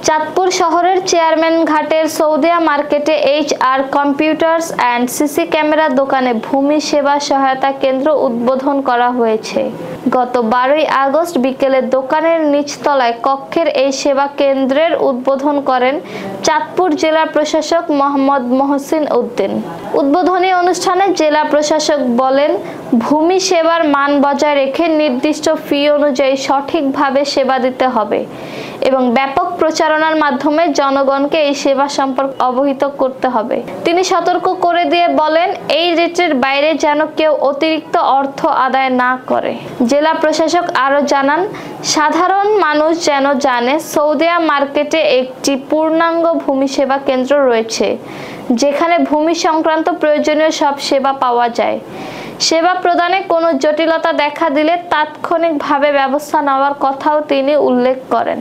চাঁদপুর শহরের চেয়ারম্যান ঘাটের সৌদিয়া মার্কেটে HR computers and CC camera দোকানে ভূমি সেবা সহায়তা কেন্দ্র উদ্বোধন করা হয়েছে। গত 12ই আগস্ট বিকেলে দোকানের নিচতলায় কক্ষের এই সেবা কেন্দ্রের উদ্বোধন করেন চাঁদপুর জেলা প্রশাসক মোহাম্মদ মহসিন উদ্দিন। উদ্বোধনী অনুষ্ঠানে জেলা প্রশাসক বলেন, ভূমি সেবার মান বজায় রেখে নির্দিষ্ট ফি অনুযায়ী সঠিকভাবে সেবা দিতে হবে এবং ব্যাপক প্রচারণার মাধ্যমে জনগণকে এই সেবা সম্পর্কে অবহিত করতে হবে। তিনি সতর্ক করে দিয়ে বলেন, এই রেটের বাইরে যেন কেউ অতিরিক্ত অর্থ আদায় না করে। জেলা প্রশাসক আরও জানান, সাধারণ মানুষ যেন জানে সৌদিয়া মার্কেটে একটি পূর্ণাঙ্গ ভূমি সেবা কেন্দ্র রয়েছে, যেখানে ভূমি সংক্রান্ত প্রয়োজনীয় সব সেবা পাওয়া যায়। সেবা প্রদানে কোনো জটিলতা দেখা দিলে তাৎক্ষণিকভাবে ব্যবস্থা নেওয়ার কথাও তিনি উল্লেখ করেন।